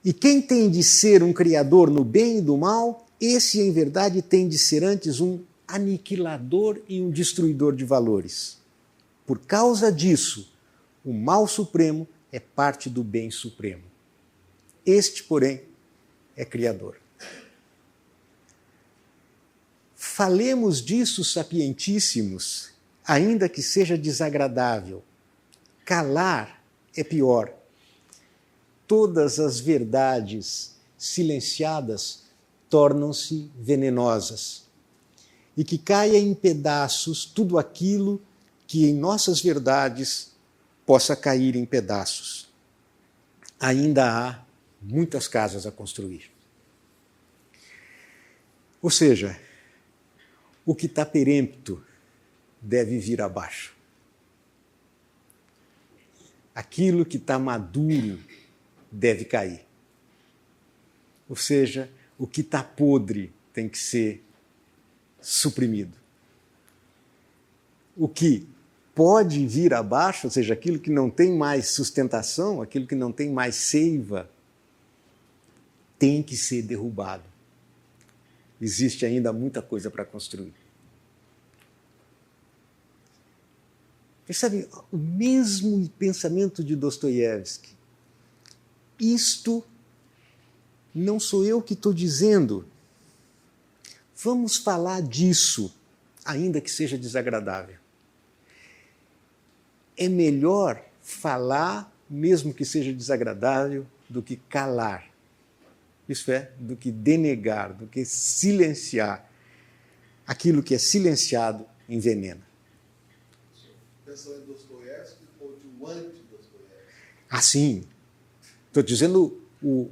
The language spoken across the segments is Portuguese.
E quem tem de ser um criador no bem e do mal, esse, em verdade, tem de ser antes um aniquilador e um destruidor de valores. Por causa disso, o mal supremo é parte do bem supremo. Este, porém, é criador. Falemos disso, sapientíssimos, ainda que seja desagradável. Calar é pior. Todas as verdades silenciadas tornam-se venenosas. E que caia em pedaços tudo aquilo que em nossas verdades possa cair em pedaços. Ainda há muitas casas a construir. Ou seja, o que está perempto deve vir abaixo. Aquilo que está maduro deve cair. Ou seja, o que está podre tem que ser suprimido. O que pode vir abaixo, ou seja, aquilo que não tem mais sustentação, aquilo que não tem mais seiva, tem que ser derrubado. Existe ainda muita coisa para construir. Percebe o mesmo pensamento de Dostoiévski. Isto não sou eu que estou dizendo. Vamos falar disso, ainda que seja desagradável. É melhor falar, mesmo que seja desagradável, do que calar. Isso é, do que denegar, do que silenciar. Aquilo que é silenciado envenena. Pensou em Dostoiévski ou de um anti-Dostoiévski? Ah, sim. Estou dizendo o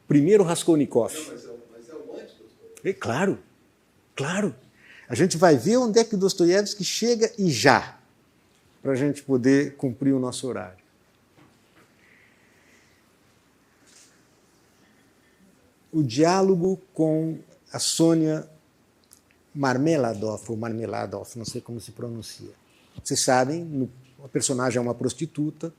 primeiro Raskolnikov. Não, mas é o anti-Dostoiévski. É claro, claro. A gente vai ver onde é que Dostoiévski chega e já, para a gente poder cumprir o nosso horário. O diálogo com a Sônia Marmeladov, ou Marmeladov, não sei como se pronuncia. Vocês sabem, a personagem é uma prostituta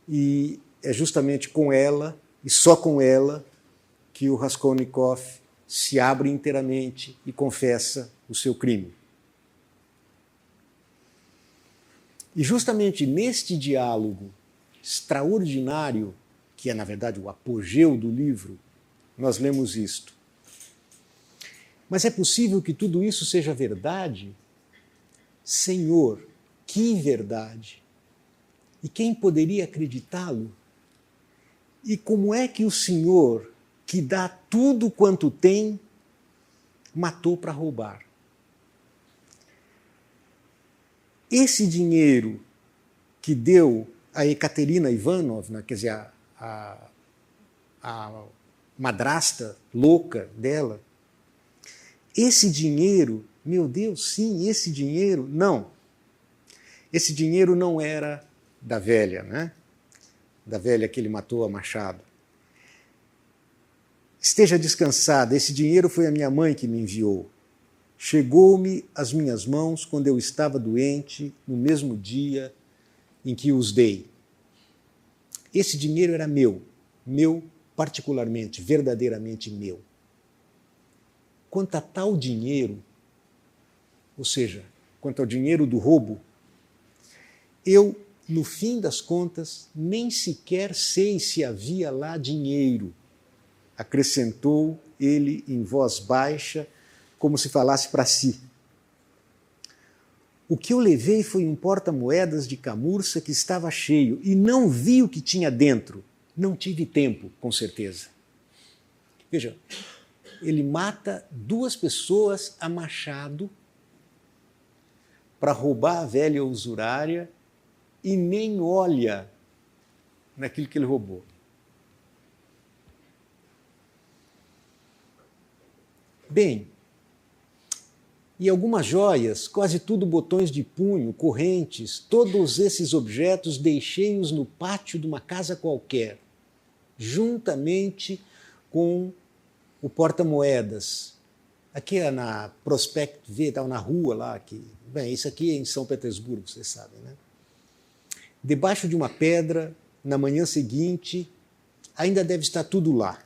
e é justamente com ela, e só com ela, que o Raskolnikov se abre inteiramente e confessa o seu crime. E justamente neste diálogo extraordinário, que é, na verdade, o apogeu do livro, nós lemos isto. Mas é possível que tudo isso seja verdade? Senhor, que verdade! E quem poderia acreditá-lo? E como é que o Senhor, que dá tudo quanto tem, matou para roubar? Esse dinheiro que deu a Ekaterina Ivanovna, quer dizer, a madrasta louca dela, esse dinheiro, meu Deus, sim, esse dinheiro, não. Esse dinheiro não era da velha, né? Da velha que ele matou a machado. Esteja descansada, esse dinheiro foi a minha mãe que me enviou. Chegou-me às minhas mãos quando eu estava doente, no mesmo dia em que os dei. Esse dinheiro era meu particularmente, verdadeiramente meu. Quanto a tal dinheiro, ou seja, quanto ao dinheiro do roubo, eu, no fim das contas, nem sequer sei se havia lá dinheiro, acrescentou ele em voz baixa, como se falasse para si. O que eu levei foi um porta-moedas de camurça que estava cheio e não vi o que tinha dentro. Não tive tempo, com certeza. Veja, ele mata 2 pessoas a machado para roubar a velha usurária e nem olha naquilo que ele roubou. Bem, e algumas joias, quase tudo botões de punho, correntes, todos esses objetos deixei-os no pátio de uma casa qualquer, juntamente com o porta-moedas. Aqui é na Prospect V, estava na rua lá. Bem, isso aqui é em São Petersburgo, vocês sabem, né? Debaixo de uma pedra, na manhã seguinte, ainda deve estar tudo lá.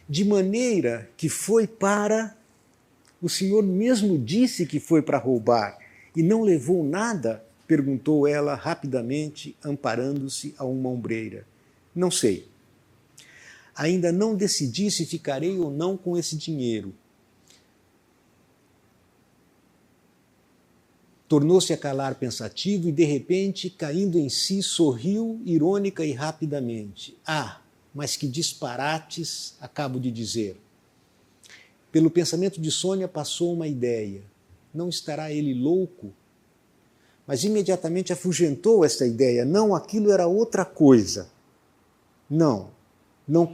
De maneira que foi para... O Senhor mesmo disse que foi para roubar e não levou nada? Perguntou ela rapidamente, amparando-se a uma ombreira. Não sei. Ainda não decidi se ficarei ou não com esse dinheiro. Tornou-se a calar pensativo e, de repente, caindo em si, sorriu irônica e rapidamente. Ah, mas que disparates acabo de dizer. Pelo pensamento de Sônia passou uma ideia. Não estará ele louco? Mas imediatamente afugentou esta ideia. Não, aquilo era outra coisa. Não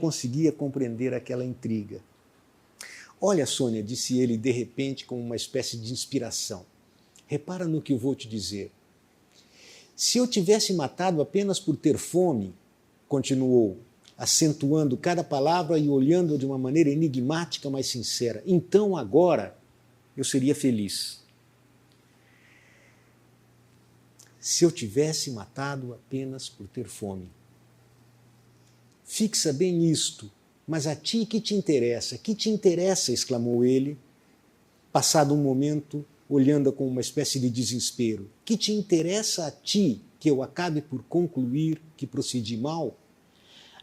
conseguia compreender aquela intriga. Olha, Sônia, disse ele de repente com uma espécie de inspiração. Repara no que eu vou te dizer. Se eu tivesse matado apenas por ter fome, continuou, acentuando cada palavra e olhando-a de uma maneira enigmática, mas sincera, então agora eu seria feliz. Se eu tivesse matado apenas por ter fome. Fixa bem isto, mas a ti que te interessa? Que te interessa? Exclamou ele, passado um momento, olhando-a com uma espécie de desespero. Que te interessa a ti que eu acabe por concluir que procedi mal?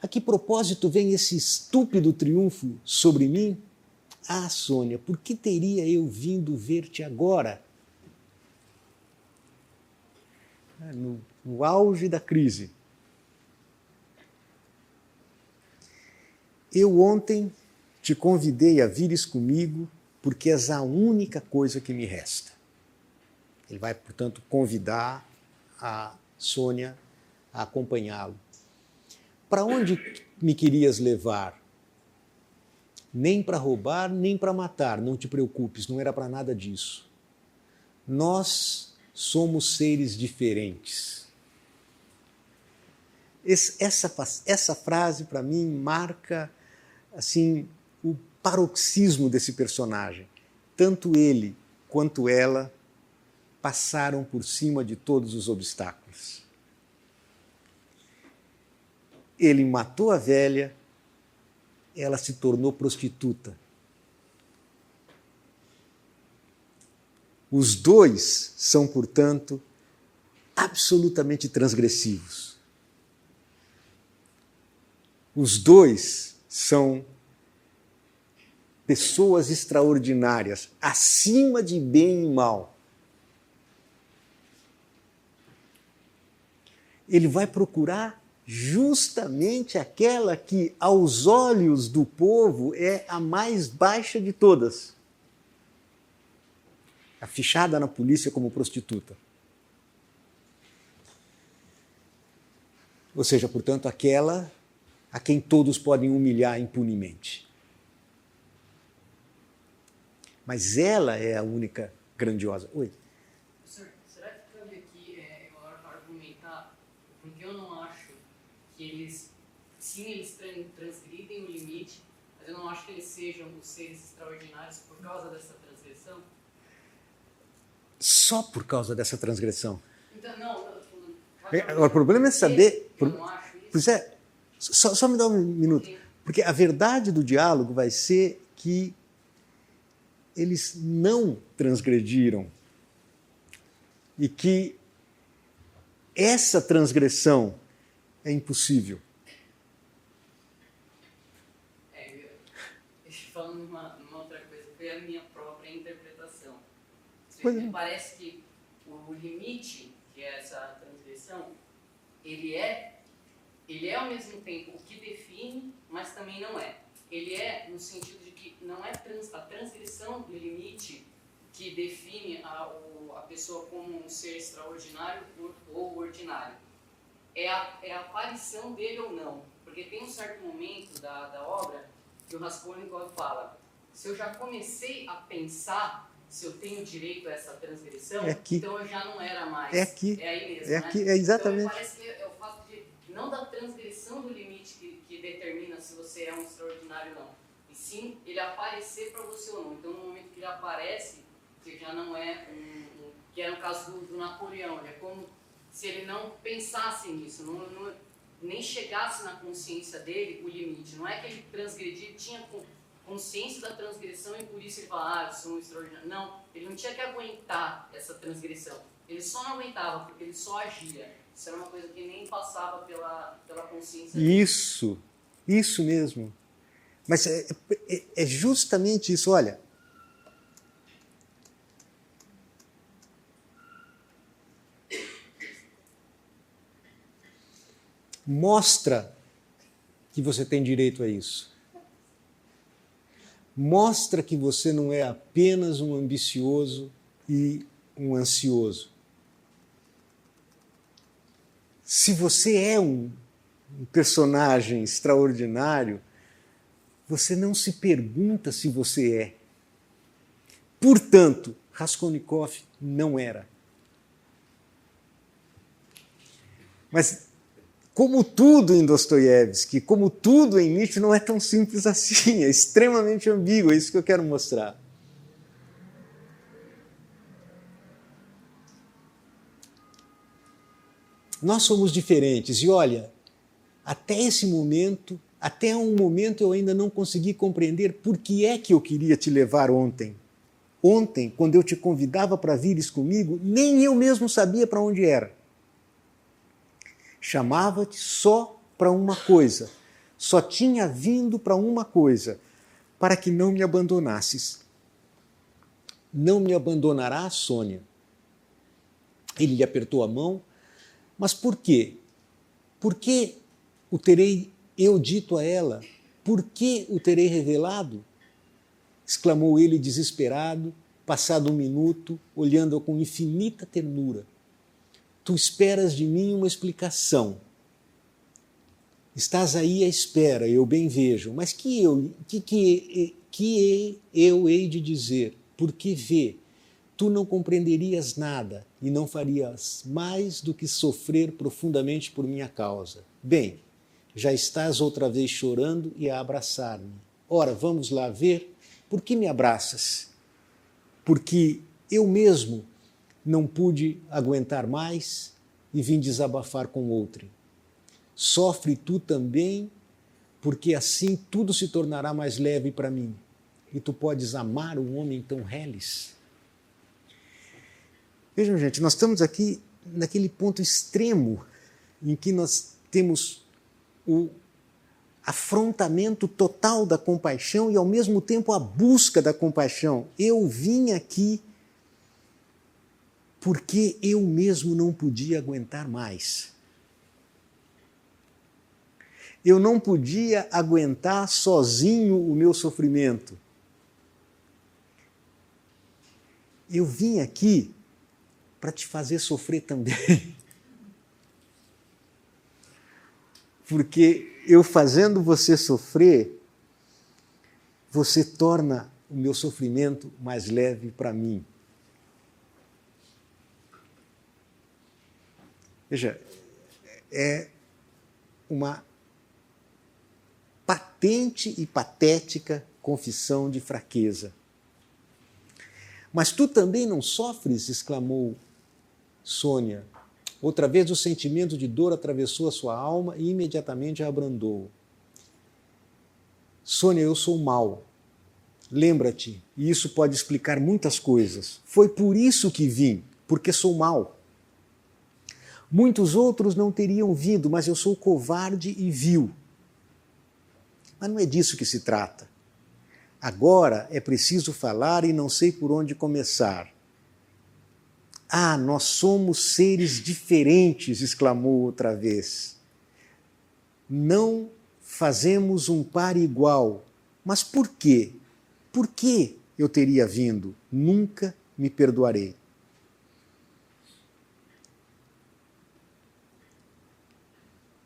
A que propósito vem esse estúpido triunfo sobre mim? Ah, Sônia, por que teria eu vindo ver-te agora? No auge da crise. Eu ontem te convidei a vires comigo porque és a única coisa que me resta. Ele vai, portanto, convidar a Sônia a acompanhá-lo. Para onde me querias levar? Nem para roubar, nem para matar, não te preocupes, não era para nada disso. Nós somos seres diferentes. Essa frase, para mim, marca assim, o paroxismo desse personagem. Tanto ele quanto ela passaram por cima de todos os obstáculos. Ele matou a velha, ela se tornou prostituta. Os dois são, portanto, absolutamente transgressivos. Os dois são pessoas extraordinárias, acima de bem e mal. Ele vai procurar justamente aquela que, aos olhos do povo, é a mais baixa de todas. Afichada na polícia como prostituta. Ou seja, portanto, aquela a quem todos podem humilhar impunemente. Mas ela é a única grandiosa. Oi? Professor, será que cabe aqui argumentar porque eu não acho que eles, sim, eles transgridem o limite, mas eu não acho que eles sejam os seres extraordinários por causa dessa transgressão? Só por causa dessa transgressão. Então, não, Agora, o problema é saber... Eu não acho isso. Pois é, só me dá um minuto. Porque a verdade do diálogo vai ser que eles não transgrediram e que essa transgressão é impossível. Falando numa outra coisa, foi a minha própria interpretação. Me parece que o limite, que é essa transgressão, ele é ao mesmo tempo o que define, mas também não é. Ele é no sentido de que não é a transgressão do limite que define a pessoa como um ser extraordinário ou ordinário. É a aparição dele ou não. Porque tem um certo momento da obra que o Raskolnikov fala: se eu já comecei a pensar se eu tenho direito a essa transgressão, então eu já não era mais. É aqui. É aí mesmo, é aqui, né? É exatamente. Então parece que é o fato de não da transgressão do limite que determina se você é um extraordinário ou não, e sim ele aparecer para você ou não. Então no momento que ele aparece, você já não é que é no caso do Napoleão, é como se ele não pensasse nisso, nem chegasse na consciência dele o limite. Não é que ele transgredia, tinha consciência da transgressão e por isso ele fala, eu sou um extraordinário. Não, ele não tinha que aguentar essa transgressão. Ele só não aguentava, porque ele só agia. Isso era uma coisa que nem passava pela consciência dele. Isso mesmo. Mas é justamente isso, olha. Mostra que você tem direito a isso. Mostra que você não é apenas um ambicioso e um ansioso. Se você é um personagem extraordinário, você não se pergunta se você é. Portanto, Raskolnikov não era. Mas, como tudo em Dostoiévski, como tudo em Nietzsche, não é tão simples assim, é extremamente ambíguo, é isso que eu quero mostrar. Nós somos diferentes e olha, até esse momento, até um momento eu ainda não consegui compreender por que é que eu queria te levar ontem. Ontem, quando eu te convidava para vires comigo, nem eu mesmo sabia para onde era. Chamava-te só para uma coisa, só tinha vindo para uma coisa, para que não me abandonasses. Não me abandonará, Sônia. Ele lhe apertou a mão, mas por quê? Por que o terei eu dito a ela? Por que o terei revelado? Exclamou ele desesperado, passado um minuto, olhando-a com infinita ternura. Tu esperas de mim uma explicação. Estás aí à espera, eu bem vejo. Mas que eu hei de dizer? Porque vê, tu não compreenderias nada e não farias mais do que sofrer profundamente por minha causa. Bem, já estás outra vez chorando e a abraçar-me. Ora, vamos lá ver. Por que me abraças? Porque eu mesmo não pude aguentar mais e vim desabafar com outro. Sofre tu também, porque assim tudo se tornará mais leve para mim. E tu podes amar um homem tão reles. Vejam, gente, nós estamos aqui naquele ponto extremo em que nós temos o afrontamento total da compaixão e, ao mesmo tempo, a busca da compaixão. Eu vim aqui porque eu mesmo não podia aguentar mais. Eu não podia aguentar sozinho o meu sofrimento. Eu vim aqui para te fazer sofrer também. Porque eu fazendo você sofrer, você torna o meu sofrimento mais leve para mim. Veja, é uma patente e patética confissão de fraqueza. Mas tu também não sofres? Exclamou Sônia. Outra vez o sentimento de dor atravessou a sua alma e imediatamente a abrandou. Sônia, eu sou mau. Lembra-te, e isso pode explicar muitas coisas. Foi por isso que vim, porque sou mau. Muitos outros não teriam vindo, mas eu sou covarde e vil. Mas não é disso que se trata. Agora é preciso falar e não sei por onde começar. Ah, nós somos seres diferentes, exclamou outra vez. Não fazemos um par igual. Mas por quê? Por que eu teria vindo? Nunca me perdoarei.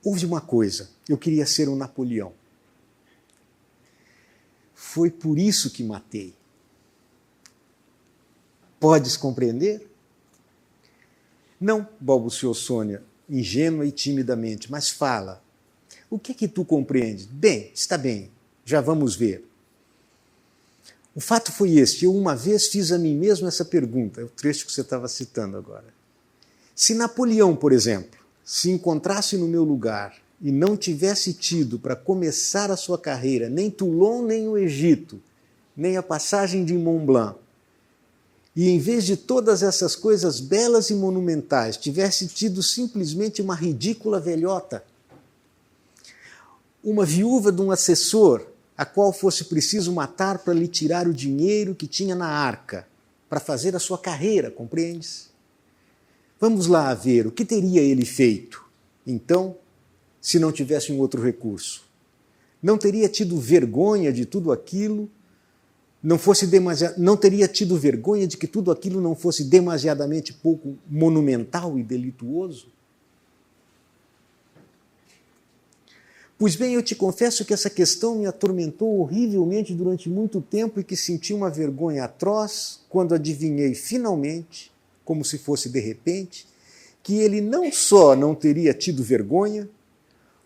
Houve uma coisa, eu queria ser um Napoleão. Foi por isso que matei. Podes compreender? Não, balbuciou Sônia, ingênua e timidamente, mas fala. O que é que tu compreendes? Bem, está bem, já vamos ver. O fato foi este, eu uma vez fiz a mim mesmo essa pergunta, é o trecho que você estava citando agora. Se Napoleão, por exemplo, se encontrasse no meu lugar e não tivesse tido para começar a sua carreira nem Toulon, nem o Egito, nem a passagem de Mont Blanc, e em vez de todas essas coisas belas e monumentais, tivesse tido simplesmente uma ridícula velhota, uma viúva de um assessor, a qual fosse preciso matar para lhe tirar o dinheiro que tinha na arca, para fazer a sua carreira, compreendes? Vamos lá ver o que teria ele feito, então, se não tivesse um outro recurso. Não teria tido vergonha de tudo aquilo, não teria tido vergonha de que tudo aquilo não fosse demasiadamente pouco monumental e delituoso? Pois bem, eu te confesso que essa questão me atormentou horrivelmente durante muito tempo e que senti uma vergonha atroz quando adivinhei finalmente, como se fosse de repente, que ele não só não teria tido vergonha,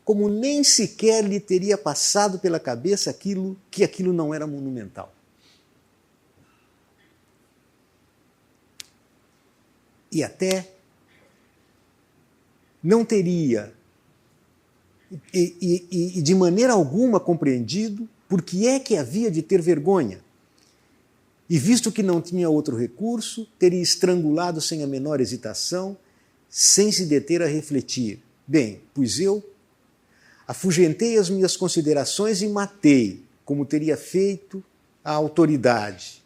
como nem sequer lhe teria passado pela cabeça que aquilo não era monumental. E até não teria, e de maneira alguma compreendido, por que é que havia de ter vergonha. E visto que não tinha outro recurso, teria estrangulado sem a menor hesitação, sem se deter a refletir. Bem, pois eu afugentei as minhas considerações e matei, como teria feito a autoridade.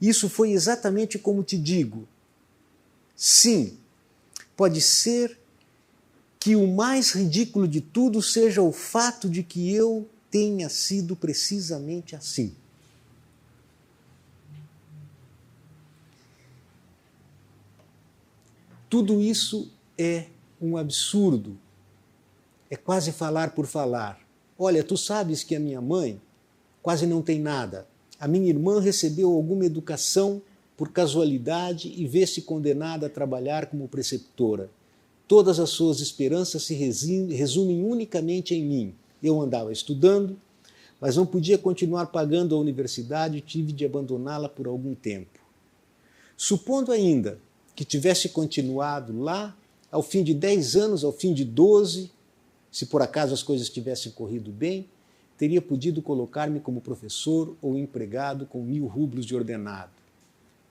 Isso foi exatamente como te digo. Sim, pode ser que o mais ridículo de tudo seja o fato de que eu tenha sido precisamente assim. Tudo isso é um absurdo. É quase falar por falar. Olha, tu sabes que a minha mãe quase não tem nada. A minha irmã recebeu alguma educação por casualidade e vê-se condenada a trabalhar como preceptora. Todas as suas esperanças se resumem unicamente em mim. Eu andava estudando, mas não podia continuar pagando a universidade e tive de abandoná-la por algum tempo. Supondo ainda que tivesse continuado lá, ao fim de 10 anos, ao fim de 12, se por acaso as coisas tivessem corrido bem, teria podido colocar-me como professor ou empregado com 1000 rublos de ordenado.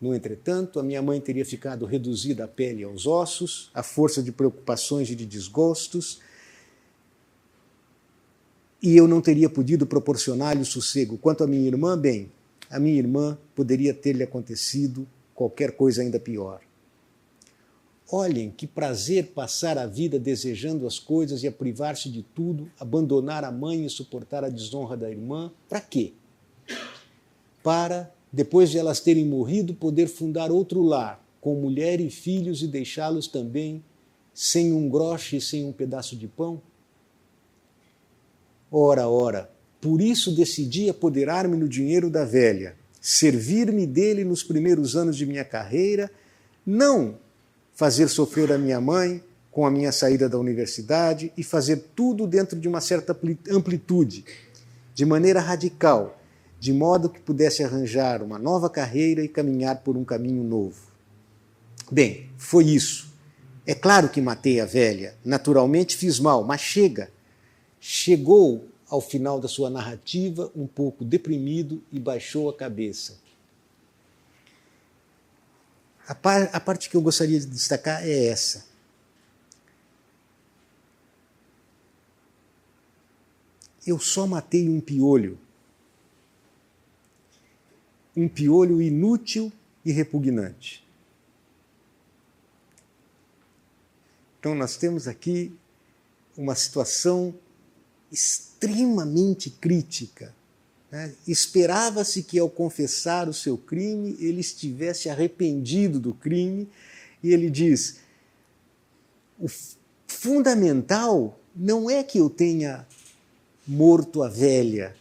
No entretanto, a minha mãe teria ficado reduzida à pele e aos ossos, à força de preocupações e de desgostos, e eu não teria podido proporcionar-lhe o sossego. Quanto à minha irmã, bem, a minha irmã poderia ter-lhe acontecido qualquer coisa ainda pior. Olhem que prazer passar a vida desejando as coisas e a privar-se de tudo, abandonar a mãe e suportar a desonra da irmã. Para quê? Para, depois de elas terem morrido, poder fundar outro lar, com mulher e filhos, e deixá-los também sem um groche e sem um pedaço de pão? Ora, ora, por isso decidi apoderar-me no dinheiro da velha, servir-me dele nos primeiros anos de minha carreira, não fazer sofrer a minha mãe com a minha saída da universidade e fazer tudo dentro de uma certa amplitude, de maneira radical, de modo que pudesse arranjar uma nova carreira e caminhar por um caminho novo. Bem, foi isso. É claro que matei a velha, naturalmente fiz mal, mas chega. Chegou ao final da sua narrativa um pouco deprimido e baixou a cabeça. A parte que eu gostaria de destacar é essa. Eu só matei um piolho inútil e repugnante. Então nós temos aqui uma situação extremamente crítica. Né? Esperava-se que ao confessar o seu crime ele estivesse arrependido do crime, e ele diz: o fundamental não é que eu tenha morto a velha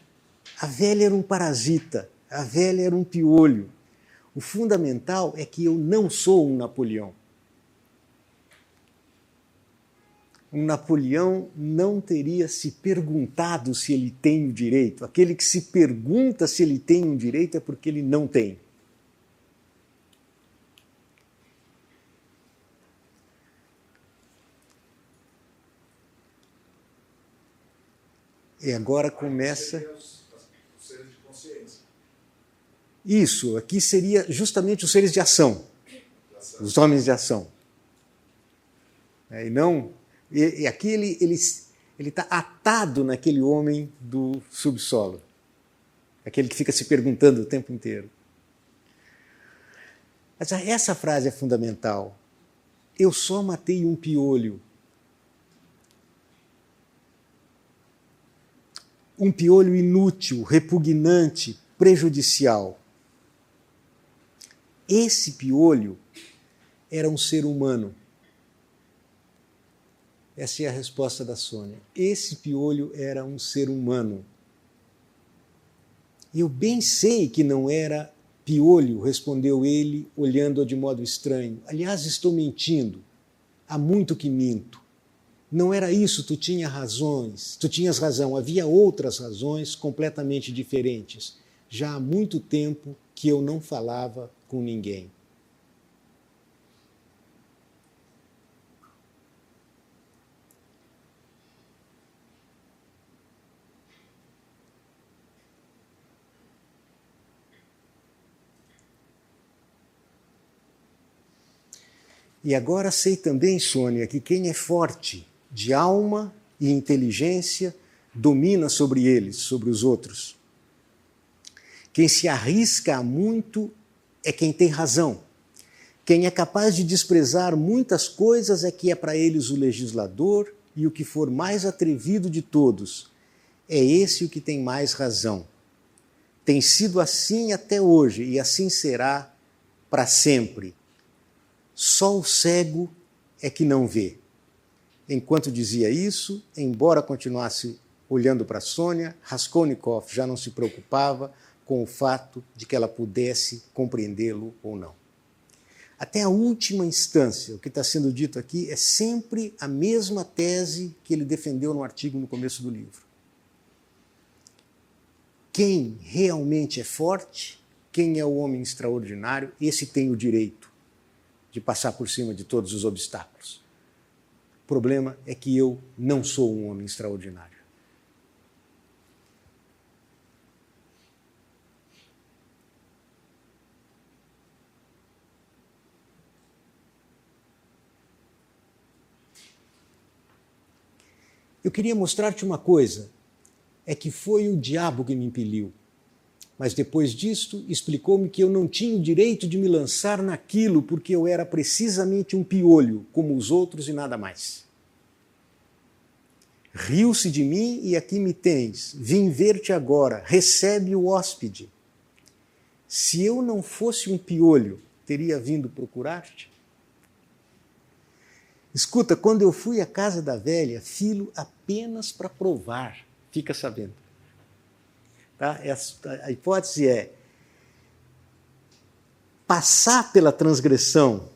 era um parasita, a velha era um piolho. O fundamental é que eu não sou um Napoleão. Um Napoleão não teria se perguntado se ele tem o direito. Aquele que se pergunta se ele tem um direito é porque ele não tem. E agora começa... Seriam os seres de consciência. Isso, aqui seria justamente os seres de ação, os homens de ação. E não... E aqui ele está atado naquele homem do subsolo, aquele que fica se perguntando o tempo inteiro. Mas essa frase é fundamental. Eu só matei um piolho. Um piolho inútil, repugnante, prejudicial. Esse piolho era um ser humano. Essa é a resposta da Sônia. Esse piolho era um ser humano. Eu bem sei que não era piolho, respondeu ele, olhando-a de modo estranho. Aliás, estou mentindo. Há muito que minto. Não era isso, tu tinhas razão. Havia outras razões completamente diferentes. Já há muito tempo que eu não falava com ninguém. E agora sei também, Sônia, que quem é forte de alma e inteligência domina sobre eles, sobre os outros. Quem se arrisca a muito é quem tem razão. Quem é capaz de desprezar muitas coisas é que é para eles o legislador e o que for mais atrevido de todos. É esse o que tem mais razão. Tem sido assim até hoje e assim será para sempre. Só o cego é que não vê. Enquanto dizia isso, embora continuasse olhando para Sônia, Raskolnikov já não se preocupava com o fato de que ela pudesse compreendê-lo ou não. Até a última instância, o que está sendo dito aqui é sempre a mesma tese que ele defendeu no artigo no começo do livro. Quem realmente é forte, quem é o homem extraordinário, esse tem o direito de passar por cima de todos os obstáculos. O problema é que eu não sou um homem extraordinário. Eu queria mostrar-te uma coisa, é que foi o diabo que me impeliu. Mas depois disto, explicou-me que eu não tinha o direito de me lançar naquilo porque eu era precisamente um piolho, como os outros e nada mais. Riu-se de mim e aqui me tens. Vim ver-te agora. Recebe o hóspede. Se eu não fosse um piolho, teria vindo procurar-te? Escuta, quando eu fui à casa da velha, filo apenas para provar. Fica sabendo. Tá? A hipótese é passar pela transgressão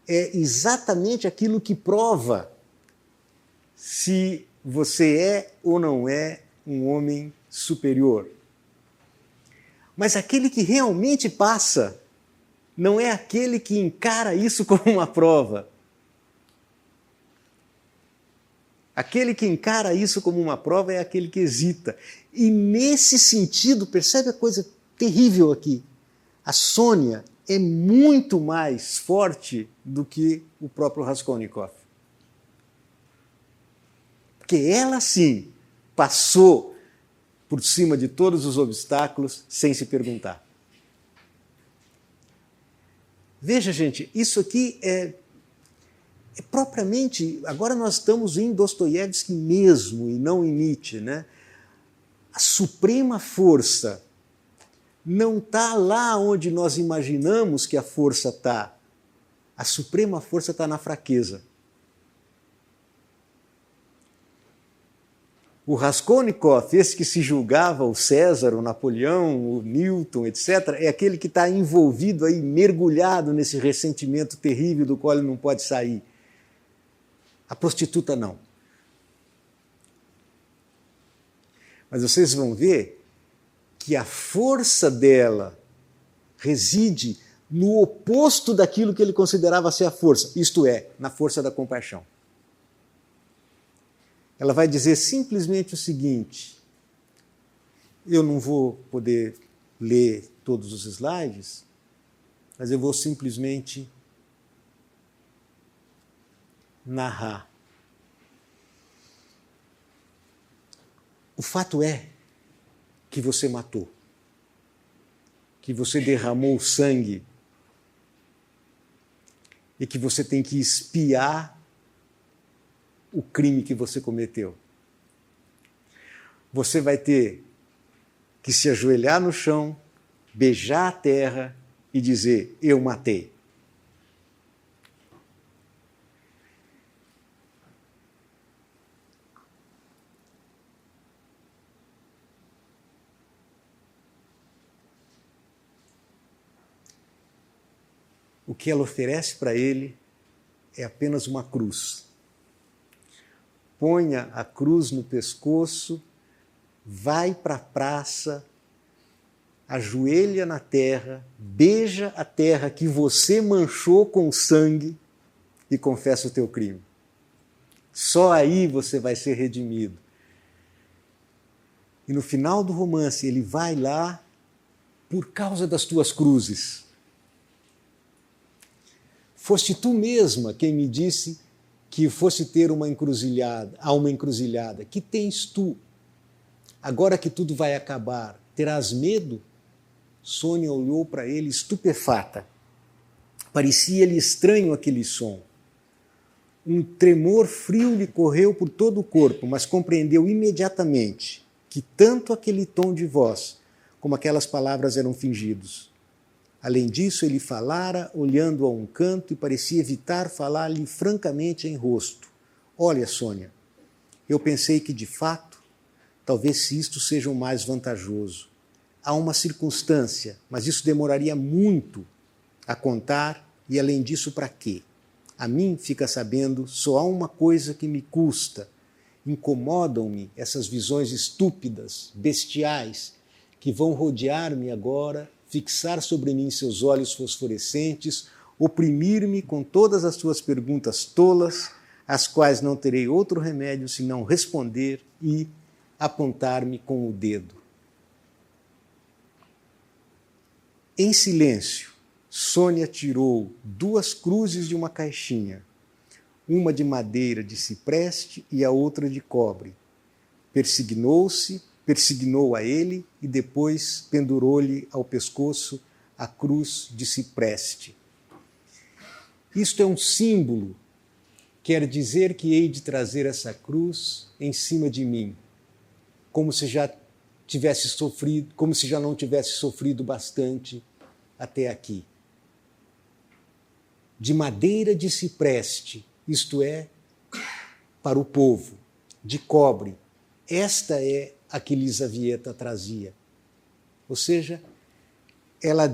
é exatamente aquilo que prova se você é ou não é um homem superior. Mas aquele que realmente passa não é aquele que encara isso como uma prova. Aquele que encara isso como uma prova é aquele que hesita. E nesse sentido, percebe a coisa terrível aqui? A Sônia é muito mais forte do que o próprio Raskolnikov. Porque ela, sim, passou por cima de todos os obstáculos sem se perguntar. Veja, gente, isso aqui é propriamente, agora nós estamos em Dostoiévski mesmo e não em Nietzsche, né? A suprema força não está lá onde nós imaginamos que a força está. A suprema força está na fraqueza. O Raskolnikov, esse que se julgava o César, o Napoleão, o Newton, etc., é aquele que está envolvido aí, mergulhado nesse ressentimento terrível do qual ele não pode sair. A prostituta não. Mas vocês vão ver que a força dela reside no oposto daquilo que ele considerava ser a força, isto é, na força da compaixão. ela vai dizer simplesmente o seguinte: eu não vou poder ler todos os slides, mas eu vou simplesmente narrar. O fato é que você matou, que você derramou sangue e que você tem que expiar o crime que você cometeu. Você vai ter que se ajoelhar no chão, beijar a terra e dizer: eu matei. O que ela oferece para ele é apenas uma cruz. Ponha a cruz no pescoço, vai para a praça, ajoelha na terra, beija a terra que você manchou com sangue e confessa o teu crime. Só aí você vai ser redimido. E no final do romance ele vai lá por causa das tuas cruzes. Foste tu mesma quem me disse que fosse ter uma encruzilhada. Que tens tu? Agora que tudo vai acabar, terás medo? Sônia olhou para ele estupefata. Parecia-lhe estranho aquele som. Um tremor frio lhe correu por todo o corpo, mas compreendeu imediatamente que tanto aquele tom de voz como aquelas palavras eram fingidos. Além disso, ele falara olhando a um canto e parecia evitar falar-lhe francamente em rosto. Olha, Sônia, eu pensei que, de fato, talvez isto seja o mais vantajoso. Há uma circunstância, mas isso demoraria muito a contar e, além disso, para quê? A mim, fica sabendo, só há uma coisa que me custa. Incomodam-me essas visões estúpidas, bestiais, que vão rodear-me agora, fixar sobre mim seus olhos fosforescentes, oprimir-me com todas as suas perguntas tolas, às quais não terei outro remédio senão responder e apontar-me com o dedo. Em silêncio, Sônia tirou 2 cruzes de uma caixinha, uma de madeira de cipreste e a outra de cobre. Persignou a ele e depois pendurou-lhe ao pescoço a cruz de cipreste. Isto é um símbolo, quer dizer que hei de trazer essa cruz em cima de mim, como se já não tivesse sofrido bastante até aqui. De madeira de cipreste, isto é, para o povo, de cobre. Esta é a que Lizaveta trazia. Ou seja, ela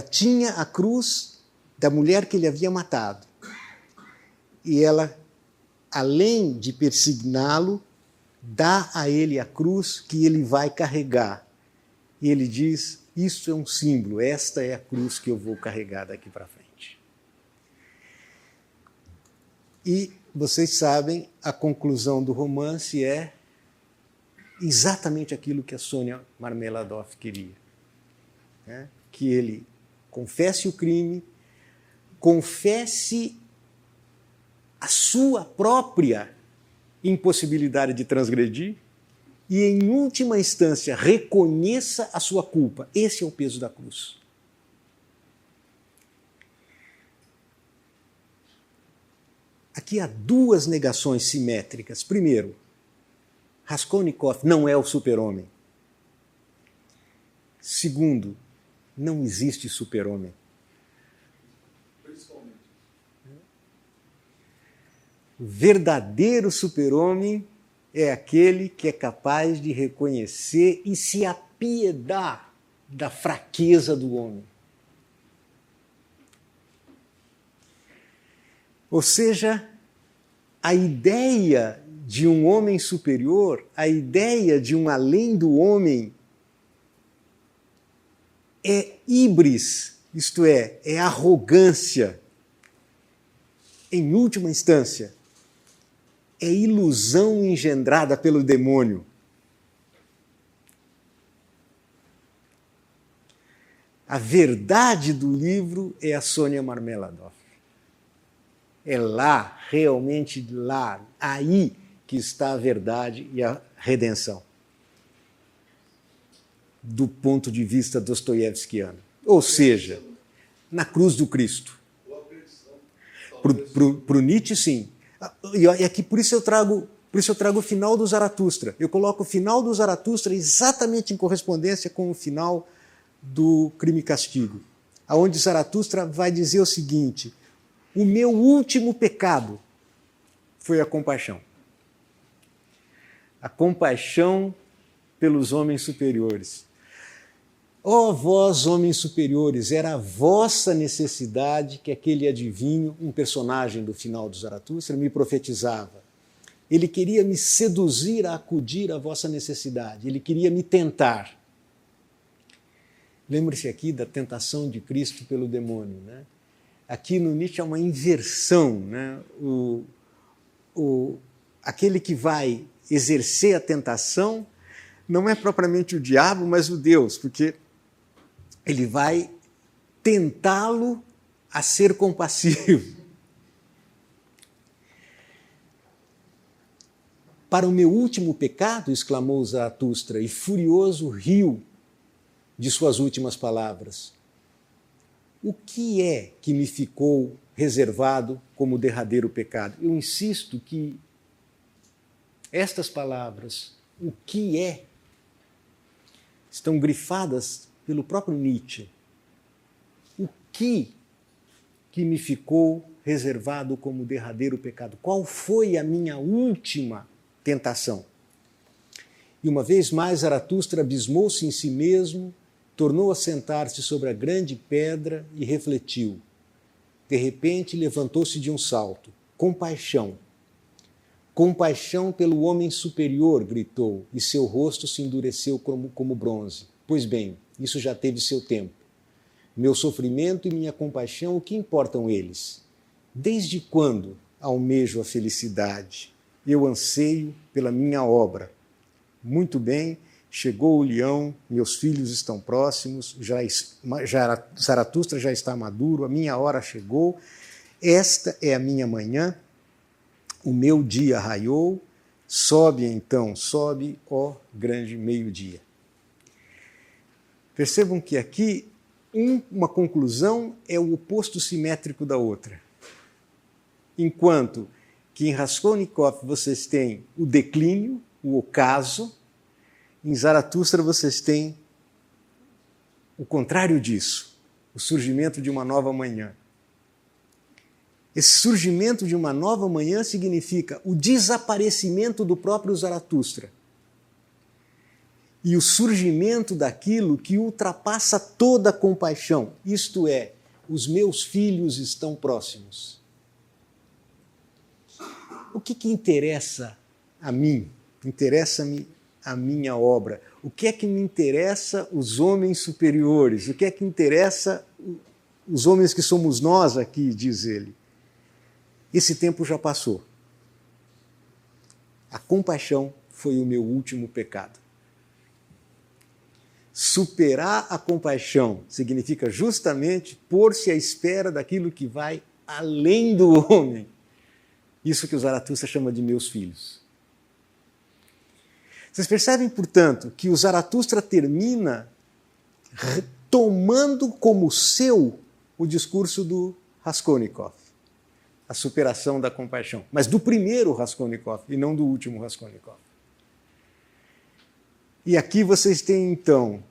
tinha a cruz da mulher que ele havia matado. E ela, além de persigná-lo, dá a ele a cruz que ele vai carregar. E ele diz: isso é um símbolo, esta é a cruz que eu vou carregar daqui para frente. E vocês sabem, a conclusão do romance é exatamente aquilo que a Sônia Marmeladov queria. Né? Que ele confesse o crime, confesse a sua própria impossibilidade de transgredir e, em última instância, reconheça a sua culpa. Esse é o peso da cruz. Aqui há 2 negações simétricas. Primeiro, Raskolnikov não é o super-homem. Segundo, não existe super-homem. Principalmente. O verdadeiro super-homem é aquele que é capaz de reconhecer e se apiedar da fraqueza do homem. Ou seja, a ideia de um homem superior, a ideia de um além do homem, é híbris, isto é arrogância. Em última instância, é ilusão engendrada pelo demônio. A verdade do livro é a Sônia Marmeladov. É lá, realmente lá, aí que está a verdade e a redenção, do ponto de vista dostoiévskiano. Ou seja, na cruz do Cristo. Para o Nietzsche, sim. E aqui, por isso eu trago o final do Zaratustra. Eu coloco o final do Zaratustra exatamente em correspondência com o final do Crime e Castigo, aonde Zaratustra vai dizer o seguinte: o meu último pecado foi a compaixão. A compaixão pelos homens superiores. Ó vós, homens superiores, era a vossa necessidade que aquele adivinho, um personagem do final do Zaratustra, me profetizava. Ele queria me seduzir a acudir à vossa necessidade, ele queria me tentar. Lembre-se aqui da tentação de Cristo pelo demônio, né? Aqui no Nietzsche há uma inversão, né? Aquele que vai exercer a tentação não é propriamente o diabo, mas o Deus, porque ele vai tentá-lo a ser compassivo. Para o meu último pecado, exclamou Zaratustra, e furioso riu de suas últimas palavras. O que é que me ficou reservado como derradeiro pecado? Eu insisto que estas palavras, o que é, estão grifadas pelo próprio Nietzsche. O que me ficou reservado como derradeiro pecado? Qual foi a minha última tentação? E uma vez mais Zaratustra abismou-se em si mesmo, tornou a sentar-se sobre a grande pedra e refletiu. De repente levantou-se de um salto. Compaixão. Compaixão pelo homem superior, gritou, e seu rosto se endureceu como bronze. Pois bem, isso já teve seu tempo. Meu sofrimento e minha compaixão, o que importam eles? Desde quando almejo a felicidade? Eu anseio pela minha obra. Muito bem, chegou o leão, meus filhos estão próximos, Zaratustra já está maduro, a minha hora chegou, esta é a minha manhã, o meu dia raiou, sobe então, sobe, ó grande meio-dia. Percebam que aqui uma conclusão é o oposto simétrico da outra. Enquanto que em Raskolnikov vocês têm o declínio, o ocaso, em Zaratustra vocês têm o contrário disso, o surgimento de uma nova manhã. Esse surgimento de uma nova manhã significa o desaparecimento do próprio Zaratustra e o surgimento daquilo que ultrapassa toda a compaixão, isto é, os meus filhos estão próximos. O que interessa a mim? Interessa-me a minha obra. O que é que me interessa os homens superiores? O que é que interessa os homens que somos nós aqui, diz ele? Esse tempo já passou. A compaixão foi o meu último pecado. Superar a compaixão significa justamente pôr-se à espera daquilo que vai além do homem. Isso que o Zaratustra chama de meus filhos. Vocês percebem, portanto, que o Zaratustra termina tomando como seu o discurso do Raskolnikov, a superação da compaixão, mas do primeiro Raskolnikov e não do último Raskolnikov. E aqui vocês têm, então,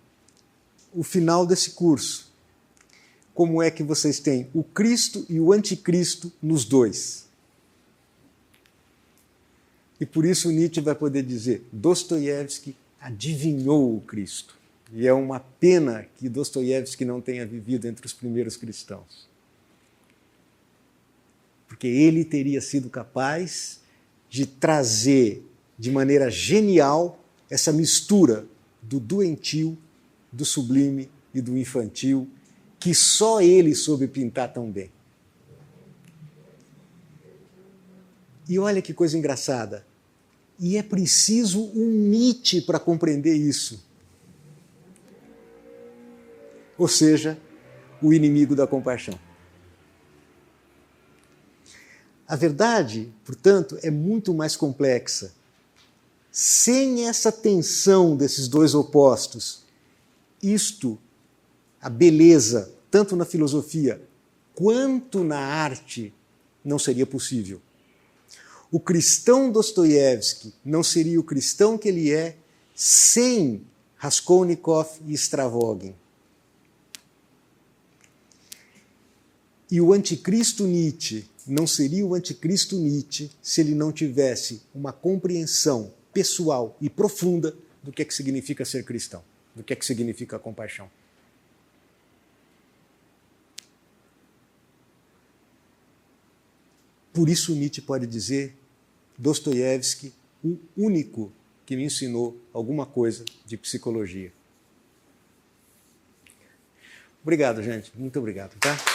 o final desse curso. Como é que vocês têm o Cristo e o anticristo nos dois. E por isso Nietzsche vai poder dizer, Dostoiévski adivinhou o Cristo. E é uma pena que Dostoiévski não tenha vivido entre os primeiros cristãos. Porque ele teria sido capaz de trazer de maneira genial essa mistura do doentio, do sublime e do infantil, que só ele soube pintar tão bem. E olha que coisa engraçada. E é preciso um Nietzsche para compreender isso. Ou seja, o inimigo da compaixão. A verdade, portanto, é muito mais complexa. Sem essa tensão desses dois opostos, a beleza, tanto na filosofia quanto na arte, não seria possível. O cristão Dostoiévski não seria o cristão que ele é sem Raskolnikov e Stravogin. E o anticristo Nietzsche não seria o anticristo Nietzsche se ele não tivesse uma compreensão pessoal e profunda do que significa ser cristão, do que significa a compaixão. Por isso Nietzsche pode dizer, Dostoiévski, o único que me ensinou alguma coisa de psicologia. Obrigado, gente. Muito obrigado, tá?